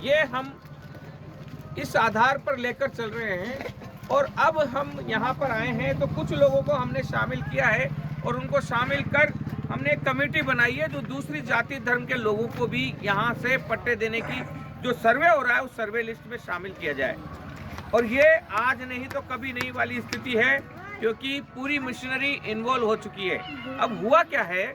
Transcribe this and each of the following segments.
ये हम इस आधार पर लेकर चल रहे हैं और अब हम यहाँ पर आए हैं तो कुछ लोगों को हमने शामिल किया है और उनको शामिल कर हमने एक कमेटी बनाई है जो दूसरी जाति धर्म के लोगों को भी यहाँ से पट्टे देने की जो सर्वे हो रहा है उस सर्वे लिस्ट में शामिल किया जाए। और ये आज नहीं तो कभी नहीं वाली स्थिति है, क्योंकि पूरी मशीनरी इन्वॉल्व हो चुकी है। अब हुआ क्या है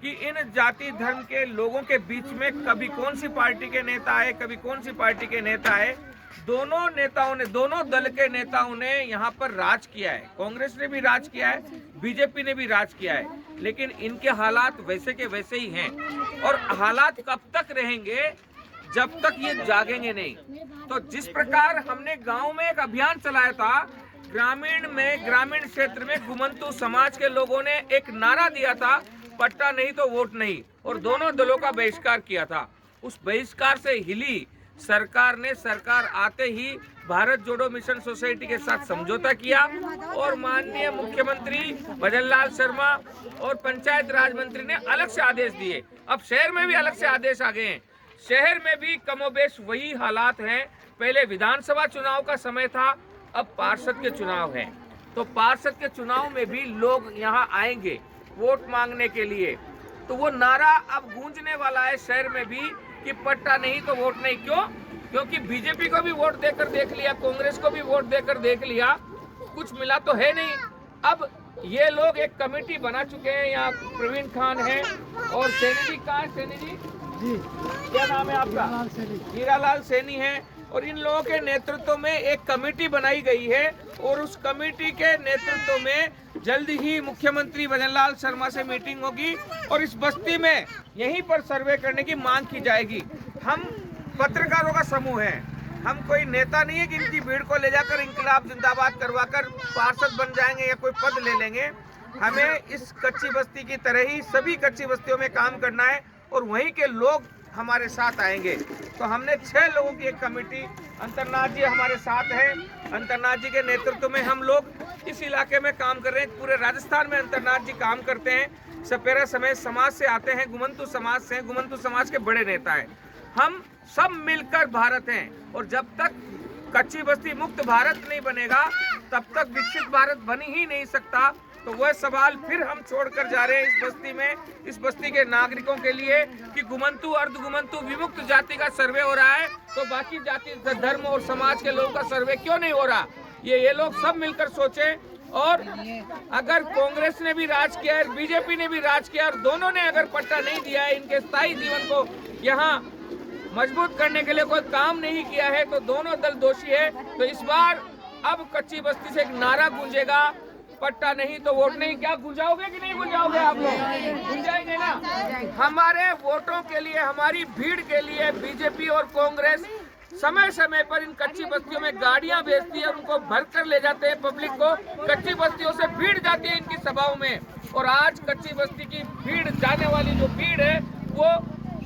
कि इन जाति धर्म के लोगों के बीच में कभी कौन सी पार्टी के नेता आए, कभी कौन सी पार्टी के नेता आए, दोनों नेताओं ने, दोनों दल के नेताओं ने यहाँ पर राज किया है। कांग्रेस ने भी राज किया है, बीजेपी ने भी राज किया है, लेकिन इनके हालात वैसे के वैसे ही हैं। और हालात कब तक रहेंगे? जब तक ये जागेंगे नहीं। तो जिस प्रकार हमने गांव में एक अभियान चलाया था, ग्रामीण क्षेत्र में घुमंतू समाज के लोगों ने एक नारा दिया था, पट्टा नहीं तो वोट नहीं, और दोनों दलों का बहिष्कार किया था। उस बहिष्कार से हिली सरकार ने, सरकार आते ही भारत जोड़ो मिशन सोसाइटी के साथ समझौता किया और माननीय मुख्यमंत्री भजन लाल शर्मा और पंचायत राज मंत्री ने अलग से आदेश दिए। अब शहर में भी अलग से आदेश आ गए हैं। शहर में भी कमोबेश वही हालात हैं। पहले विधानसभा चुनाव का समय था, अब पार्षद के चुनाव है। तो पार्षद के चुनाव में भी लोग यहाँ आएंगे वोट मांगने के लिए। तो वो नारा अब गूंजने वाला है शहर में भी कि पट्टा नहीं तो वोट नहीं। क्यों? क्योंकि बीजेपी को भी वोट देकर देख लिया, कांग्रेस को भी वोट देकर देख लिया, कुछ मिला तो है नहीं। अब ये लोग एक कमेटी बना चुके हैं। यहाँ प्रवीण खान है और सैनी जी। कहाँ है सैनी जी? क्या नाम है आपका? हीरालाल सैनी है। और इन लोगों के नेतृत्व में एक कमेटी बनाई गई है और उस कमेटी के नेतृत्व में जल्द ही मुख्यमंत्री भजन लाल शर्मा से मीटिंग होगी और इस बस्ती में यहीं पर सर्वे करने की मांग की जाएगी। हम पत्रकारों का समूह है, हम कोई नेता नहीं है कि इनकी भीड़ को ले जाकर इंकलाब जिंदाबाद करवाकर पार्षद बन जाएंगे या कोई पद ले लेंगे। हमें इस कच्ची बस्ती की तरह ही सभी कच्ची बस्तियों में काम करना है और वहीं के लोग हमारे साथ आएंगे। तो हमने 6 लोगों की एक कमेटी, अंतरनाथ जी हमारे साथ हैं, अंतरनाथ जी के नेतृत्व में हम लोग इस इलाके में काम कर रहे हैं। पूरे राजस्थान में अंतरनाथ जी काम करते हैं। सपेरा समेत समाज से आते हैं, घुमंतू समाज से हैं, घुमंतू समाज के बड़े नेता हैं। हम सब मिलकर भारत हैं और जब तक कच्ची बस्ती मुक्त भारत नहीं बनेगा तब तक विकसित भारत बन ही नहीं सकता। तो वह सवाल फिर हम छोड़कर जा रहे हैं इस बस्ती में, इस बस्ती के नागरिकों के लिए कि घुमंतू, अर्ध घुमंतू, विमुक्त जाति का सर्वे हो रहा है तो बाकी जाति, धर्म और समाज के लोगों का सर्वे क्यों नहीं हो रहा? ये लोग सब मिलकर सोचें। और अगर कांग्रेस ने भी राज किया है, बीजेपी ने भी राज किया और दोनों ने अगर पट्टा नहीं दिया है, इनके स्थायी जीवन को यहाँ मजबूत करने के लिए कोई काम नहीं किया है, तो दोनों दल दोषी है। तो इस बार अब कच्ची बस्ती से एक नारा गूंजेगा, पट्टा नहीं तो वोट नहीं। क्या गुंजाओगे कि नहीं गुंजाओगे? आप लोग गुंजाएंगे ना? हमारे वोटों के लिए, हमारी भीड़ के लिए बीजेपी और कांग्रेस समय समय पर इन कच्ची बस्तियों में गाड़ियां भेजती है और उनको भर कर ले जाते हैं पब्लिक को। कच्ची बस्तियों से भीड़ जाती है इनकी सभाओं में और आज कच्ची बस्ती की भीड़, जाने वाली जो भीड़ है वो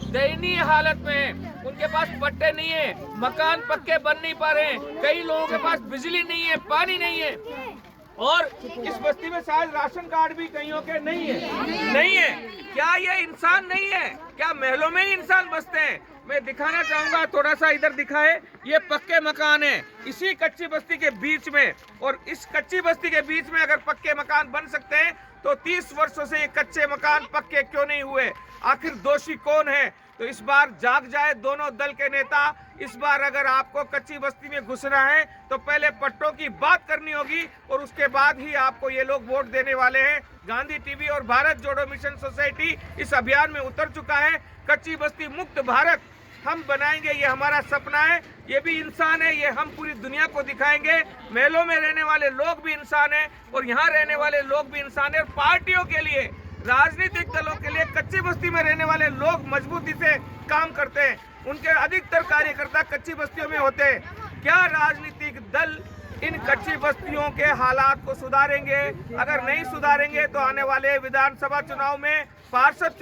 दयनीय हालत में है। उनके पास पट्टे नहीं है, मकान पक्के बन नहीं पा रहे हैं, कई लोगों के पास बिजली नहीं है, पानी नहीं है और इस बस्ती में शायद राशन कार्ड भी कईयों के नहीं है। क्या ये इंसान नहीं है? क्या महलों में ही इंसान बसते हैं? मैं दिखाना चाहूंगा, थोड़ा सा इधर दिखाए। ये पक्के मकान है इसी कच्ची बस्ती के बीच में, और इस कच्ची बस्ती के बीच में अगर पक्के मकान बन सकते हैं तो 30 वर्षों से ये कच्चे मकान पक्के क्यों नहीं हुए? आखिर दोषी कौन है? तो इस बार जाग जाए दोनों दल के नेता। इस बार अगर आपको कच्ची बस्ती में घुसना है तो पहले पट्टों की बात करनी होगी और उसके बाद ही आपको ये लोग वोट देने वाले हैं। गांधी टीवी और भारत जोड़ो मिशन सोसाइटी इस अभियान में उतर चुका है। कच्ची बस्ती मुक्त भारत हम बनाएंगे, ये हमारा सपना है। ये भी इंसान है, ये हम पूरी दुनिया को दिखाएंगे। महलों में रहने वाले लोग भी इंसान हैं और यहाँ रहने वाले लोग भी इंसान हैं। और पार्टियों के लिए, राजनीतिक दलों के लिए कच्ची बस्ती में रहने वाले लोग मजबूती से काम करते हैं। उनके अधिकतर कार्यकर्ता कच्ची बस्तियों में होते हैं। क्या राजनीतिक दल इन कच्ची बस्तियों के हालात को सुधारेंगे? अगर नहीं सुधारेंगे तो आने वाले विधानसभा चुनाव में, पार्षद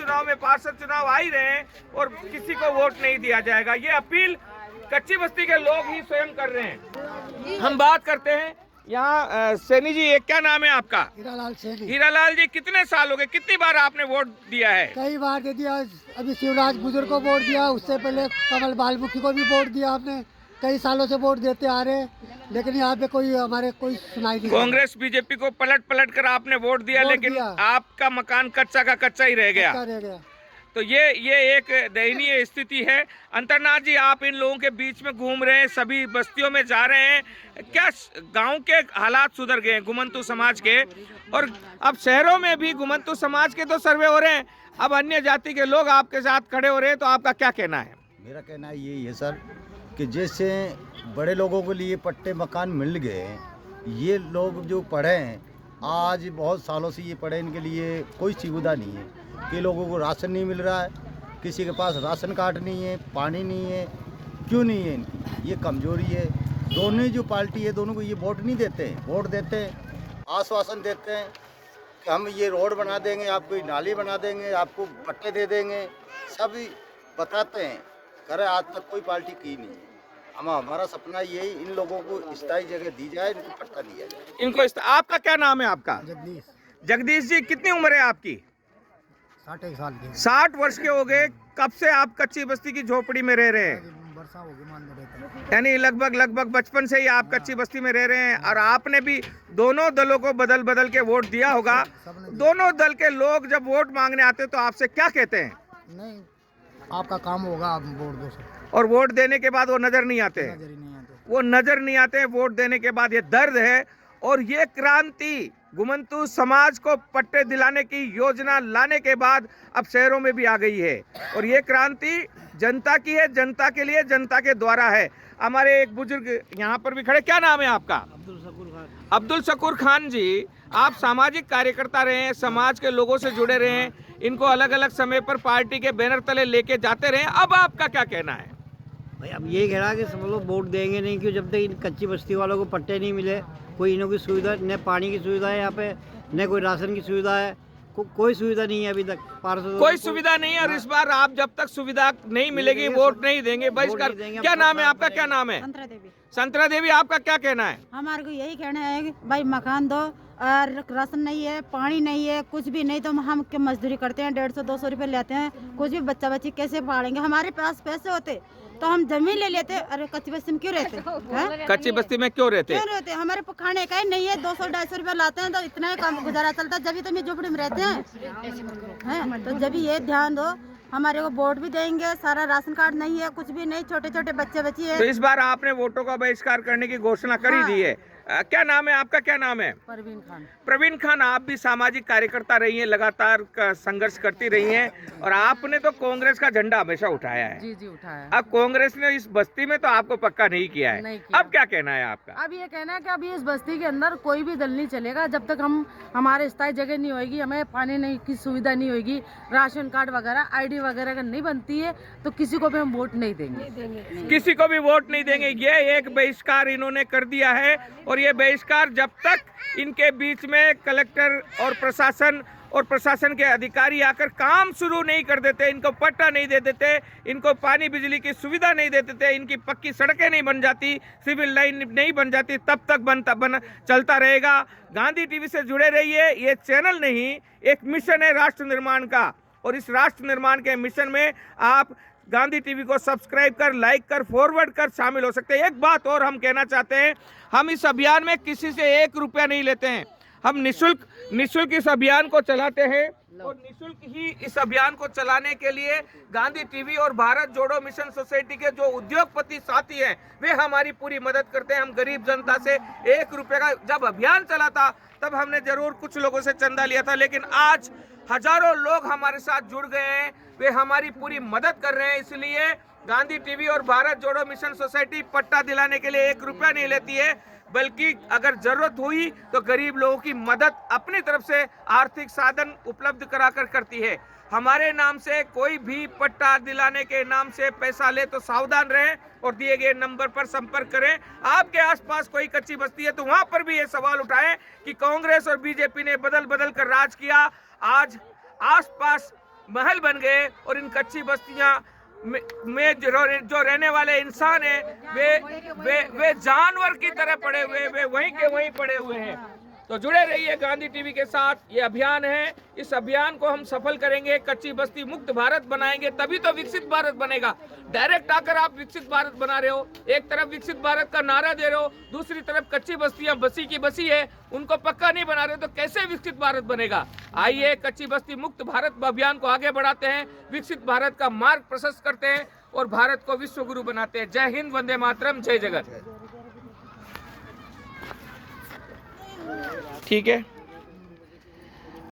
चुनाव आ ही रहे हैं और किसी को वोट नहीं दिया जाएगा। ये अपील कच्ची बस्ती के लोग ही स्वयं कर रहे हैं। हम बात करते हैं यहाँ सैनी जी, ये क्या नाम है आपका? हीरालाल सैनी। हीरालाल जी, कितने साल हो गए, कितनी बार आपने वोट दिया है? कई बार दे दिया। अभी शिवराज बुजुर्ग को वोट दिया, उससे पहले कमल बालमुखी को भी वोट दिया हमने। कई सालों से वोट देते आ रहे, लेकिन यहाँ पे कोई सुनाई नहीं। कांग्रेस बीजेपी को पलट पलट कर आपने वोट दिया, लेकिन आपका मकान कच्चा का कच्चा ही रह गया। तो ये एक दयनीय स्थिति है। अंतरनाथ जी, आप इन लोगों के बीच में घूम रहे हैं, सभी बस्तियों में जा रहे हैं, क्या गांव के हालात सुधर गए हैं घुमंतु समाज के? और अब शहरों में भी घुमंतु समाज के तो सर्वे हो रहे हैं, अब अन्य जाति के लोग आपके साथ खड़े हो रहे हैं, तो आपका क्या कहना है? मेरा कहना यही है सर कि जैसे बड़े लोगों के लिए पट्टे मकान मिल गए, ये लोग जो पढ़े हैं आज बहुत सालों से ये पढ़े, इनके लिए कोई सुविधा नहीं है कि लोगों को राशन नहीं मिल रहा है, किसी के पास राशन कार्ड नहीं है, पानी नहीं है। क्यों नहीं है इनकी? ये कमजोरी है। दोनों जो पार्टी है दोनों को ये वोट नहीं देते हैं, वोट देते हैं, आश्वासन देते हैं कि हम ये रोड बना देंगे, आपको नाली बना देंगे, आपको पट्टे दे देंगे, सब बताते हैं, करे आज तक कोई पार्टी की नहीं है। हमारा सपना यही, इन लोगों को स्थायी जगह दी जाए, इनको पट्टा दिया जाए। इनको आपका क्या नाम है आपका? जगदीश। जगदीश जी, कितनी उम्र है आपकी? 61 साल के। 60 वर्ष के हो गए। कब से आप कच्ची बस्ती की झोपड़ी में रह रहे हैं? वर्षा हो गई, मान रहते हैं। यानी लगभग बचपन से ही आप कच्ची बस्ती में रह रहे हैं, और आपने भी दोनों दलों को बदल बदल के वोट दिया होगा। दोनों दल के लोग जब वोट मांगने आते तो आपसे क्या कहते हैं? नहीं, आपका काम होगा, आप वोट दो सर। और वोट देने के बाद वो नजर नहीं आते हैं, वो नजर नहीं आते हैं वोट देने के बाद। ये दर्द है, और ये क्रांति घुमंतु समाज को पट्टे दिलाने की योजना लाने के बाद अब शहरों में भी आ गई है, और ये क्रांति जनता की है, जनता के लिए, जनता के द्वारा है। हमारे एक बुजुर्ग यहाँ पर भी खड़े, क्या नाम है आपका? अब्दुल शकूर खान। अब्दुल शकूर खान जी, आप सामाजिक कार्यकर्ता रहे हैं, समाज के लोगों से जुड़े रहे हैं, इनको अलग अलग समय पर पार्टी के बैनर तले लेके जाते रहे, अब आपका क्या कहना है? भाई अब यही कह रहा है कि सब लोग वोट देंगे नहीं, क्यों जब तक इन कच्ची बस्ती वालों को पट्टे नहीं मिले, कोई इन्हों की सुविधा, न पानी की सुविधा है यहाँ पे, न कोई राशन की सुविधा है, कोई सुविधा नहीं है अभी तक। कोई सुविधा नहीं है, और इस बार आप जब तक सुविधा नहीं मिलेगी वोट नहीं देंगे, बहिष्कार। क्या नाम है आपका? क्या नाम है? संतरा देवी। संतरा देवी, आपका क्या कहना है? हमारे को यही कहना है कि भाई मकान दो, और राशन नहीं है, पानी नहीं है, कुछ भी नहीं, तो हम क्या मजदूरी करते हैं, 150-200 रुपए लेते हैं, कुछ भी बच्चा बच्ची कैसे पालेंगे? हमारे पास पैसे होते तो हम जमीन ले लेते। अरे कच्ची बस्ती में क्यों रहते हैं? कच्ची बस्ती में क्यों रहते? हमारे को खाने का ही नहीं है, 200-250 रुपए लाते हैं, तो इतना ही काम गुजारा चलता है। जब तो मैं झोपड़ी में रहते हैं, तो जब ये ध्यान दो, हमारे को वोट भी देंगे, सारा राशन कार्ड नहीं है, कुछ भी नहीं, छोटे छोटे बच्चे बच्ची है। तो इस बार आपने वोटों का बहिष्कार करने की घोषणा कर ही दी है। क्या नाम है आपका? क्या नाम है? परवीन खान। प्रवीण खान, आप भी सामाजिक कार्यकर्ता रही हैं, लगातार संघर्ष करती रही हैं, और आपने तो कांग्रेस का झंडा हमेशा उठाया है। जी उठाया। अब कांग्रेस ने इस बस्ती में तो आपको पक्का नहीं किया है, नहीं किया। अब क्या कहना है आपका? अब ये कहना है कि अभी इस बस्ती के अंदर कोई भी दल नहीं चलेगा जब तक हमारे स्थायी जगह नहीं होगी, हमें पानी नहीं की सुविधा नहीं होगी, राशन कार्ड वगैरह, ID वगैरह अगर नहीं बनती है तो किसी को भी हम वोट नहीं देंगे। किसी को भी वोट नहीं देंगे। ये एक बहिष्कार इन्होंने कर दिया है, और ये बहिष्कार जब तक इनके बीच में कलेक्टर और प्रशासन के अधिकारी आकर काम शुरू नहीं कर देते, इनको पट्टा नहीं दे देते, इनको पानी बिजली की सुविधा नहीं दे देते, इनकी पक्की सड़कें नहीं बन जाती, सिविल लाइन नहीं बन जाती, तब तक चलता रहेगा। गांधी टीवी से जुड़े रहिए। ये चैनल नहीं, एक मिशन है राष्ट्र निर्माण का, और इस राष्ट्र निर्माण के मिशन में आप गांधी टीवी को सब्सक्राइब कर, लाइक कर, फॉरवर्ड कर शामिल हो सकते हैं। एक बात और हम कहना चाहते हैं, हम इस अभियान में किसी से 1 रुपया नहीं लेते हैं, हम निःशुल्क इस अभियान को चलाते हैं, और निःशुल्क ही इस अभियान को चलाने के लिए गांधी टीवी और भारत जोड़ो मिशन सोसाइटी के जो उद्योगपति साथी हैं वे हमारी पूरी मदद करते हैं। हम गरीब जनता से 1 रुपये का जब अभियान चला था तब हमने जरूर कुछ लोगों से चंदा लिया था, लेकिन आज हजारों लोग हमारे साथ जुड़ गए हैं, वे हमारी पूरी मदद कर रहे हैं। इसलिए गांधी टीवी और भारत जोड़ो मिशन सोसाइटी पट्टा दिलाने के लिए 1 रुपया नहीं लेती है, बल्कि अगर जरूरत हुई तो गरीब लोगों की मदद अपनी तरफ से आर्थिक साधन उपलब्ध कराकर करती है। हमारे नाम से कोई भी पट्टा दिलाने के नाम से पैसा ले तो सावधान रहें, और दिए गए नंबर पर संपर्क करें। आपके आसपास कोई कच्ची बस्ती है तो वहां पर भी ये सवाल उठाएं कि कांग्रेस और बीजेपी ने बदल बदल कर राज किया, आज आसपास महल बन गए और इन कच्ची बस्तियां में जो रहने वाले इंसान है वे जानवर की तरह पड़े हुए, वे वहीं के वहीं पड़े हुए हैं। तो जुड़े रहिए गांधी टीवी के साथ। ये अभियान है, इस अभियान को हम सफल करेंगे, कच्ची बस्ती मुक्त भारत बनाएंगे, तभी तो विकसित भारत बनेगा। डायरेक्ट आकर आप विकसित भारत बना रहे हो, एक तरफ विकसित भारत का नारा दे रहे हो, दूसरी तरफ कच्ची बस्तियां बसी की बसी है, उनको पक्का नहीं बना रहे, तो कैसे विकसित भारत बनेगा। आइए कच्ची बस्ती मुक्त भारत अभियान को आगे बढ़ाते हैं, विकसित भारत का मार्ग प्रशस्त करते हैं और भारत को विश्व गुरु बनाते हैं। जय हिंद, वंदे मातरम, जय जगत। ठीक है।